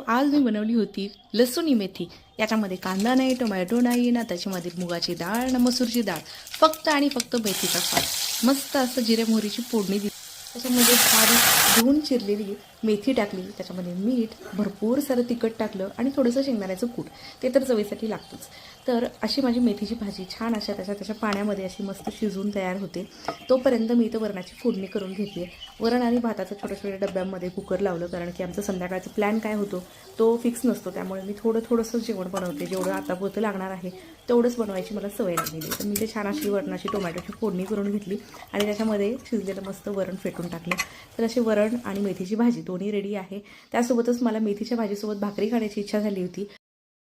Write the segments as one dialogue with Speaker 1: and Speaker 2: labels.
Speaker 1: आज मी बनवली होती लसूणी मेथी। याच्यामध्ये कांदा नाही, टोमॅटो नाही ना, त्याच्यामध्ये मुगाची डाळ ना मसूरची डाळ, फक्त आणि फक्त मेथीचा स्वाद। मस्त असं जिरे मोहरीची फोडणी दिली, त्याच्यामध्ये बारीक धुवून चिरलेली मेथी टाकली, त्याच्यामध्ये मीठ, भरपूर सारं तिखट टाकलं आणि थोडंसं शेंगदाण्याचं कूट, ते तर चवीसाठी लागतंच। तर अशी माझी मेथीची भाजी छान अशा त्याच्या पाण्यामध्ये अशी मस्त शिजून तयार होते। तोपर्यंत मी इथं वरणाची फोडणी करून घेते। वरण आणि भाताचं छोट्या छोट्या डब्यांमध्ये कुकर लावलं, कारण की आमचं संध्याकाळचा प्लॅन काय होतो तो फिक्स नसतो, त्यामुळे मी थोडंसं जेवण बनवते। जेवढं आता पुरतं लागणार आहे तेवढंच बनवायची मला सवय लागलेली। तर मी ते छान अशी वरणाची टोमॅटोची फोडणी करून घेतली आणि त्याच्यामध्ये शिजलेलं मस्त वरण फेटून टाकलं। तर अशी वरण आणि मेथीची भाजी दोन्ही रेडी आहे। त्यासोबतच मला मेथीच्या भाजीसोबत भाकरी खाण्याची इच्छा झाली होती।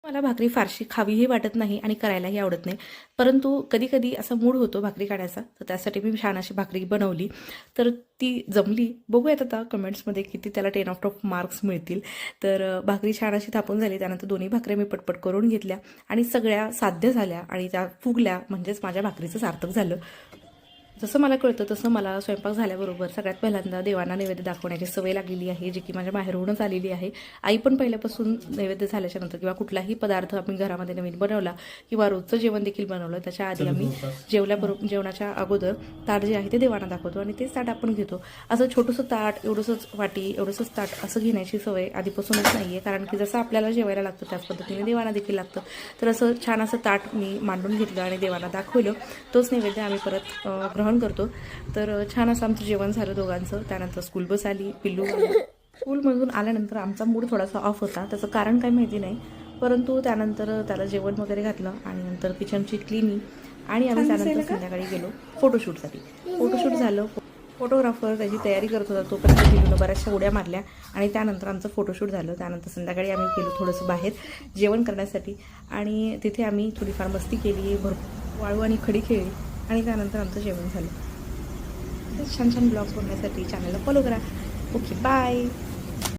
Speaker 1: मला भाकरी फारशी खावीही वाटत नाही आणि करायलाही आवडत नाही, परंतु कधी कधी असा मूड होतो भाकरी काढायचा, तर त्यासाठी मी छान अशी भाकरी बनवली। तर ती जमली। बघूयात आता कमेंट्समध्ये किती त्याला 10 मार्क्स मिळतील। तर भाकरी छान अशी थापून झाली, त्यानंतर दोन्ही भाकऱ्या मी पटपट करून घेतल्या आणि सगळ्या साध्य झाल्या आणि त्या फुगल्या, म्हणजेच माझ्या भाकरीचं सार्थक झालं। जसं मला कळतं तसं मला स्वयंपाक झाल्याबरोबर सगळ्यात पहिल्यांदा देवांना नैवेद्य दाखवण्याची सवय लागलेली आहे, जी की माझ्या बाहेरूनच आलेली आहे। आई पण पहिल्यापासून नैवेद्य झाल्याच्या नंतर किंवा कुठलाही पदार्थ आम्ही घरामध्ये नवीन बनवला किंवा रोजचं जेवण देखील बनवलं, त्याच्या आधी आम्ही जेवणाच्या अगोदर ताट जे आहे ते देवांना दाखवतो आणि तेच ताट आपण घेतो। असं छोटंसं ताट, एवढंसंच वाटी, एवढंसंच ताट असं घेण्याची सवय आधीपासूनच नाही आहे, कारण की जसं आपल्याला जेवायला लागतं त्याच पद्धतीने देवांना देखील लागतं। तर असं छान असं ताट मी मांडून घेतलं आणि देवांना दाखवलं। तोच नैवेद्य आम्ही परत ग्रहण करतो। तर छान असं आमचं जेवण झालं दोघांचं। त्यानंतर स्कूल बस आली, पिल्लू आलं। स्कूलमधून आल्यानंतर आमचा मूड थोडासा ऑफ होता, त्याचं कारण काय माहिती नाही, परंतु त्यानंतर त्याला जेवण वगैरे घातलं आणि नंतर किचनची क्लिनिंग आणि आम्ही त्यानंतर संध्याकाळी गेलो फोटोशूटसाठी। फोटोशूट झालं, फोटोग्राफर त्याची तयारी करत होता, तोपर्यंत पिल्लूनं बऱ्याचशा उड्या मारल्या आणि त्यानंतर आमचं फोटोशूट झालं। त्यानंतर संध्याकाळी आम्ही गेलो थोडंसं बाहेर जेवण करण्यासाठी आणि तिथे आम्ही थोडीफार मस्ती केली, भरपूर वाळू आणि खडी खेळली आणि त्यानंतर आमचं जेवण झालं। छान छान ब्लॉग्स बघण्यासाठी चॅनलला फॉलो करा। Okay, bye.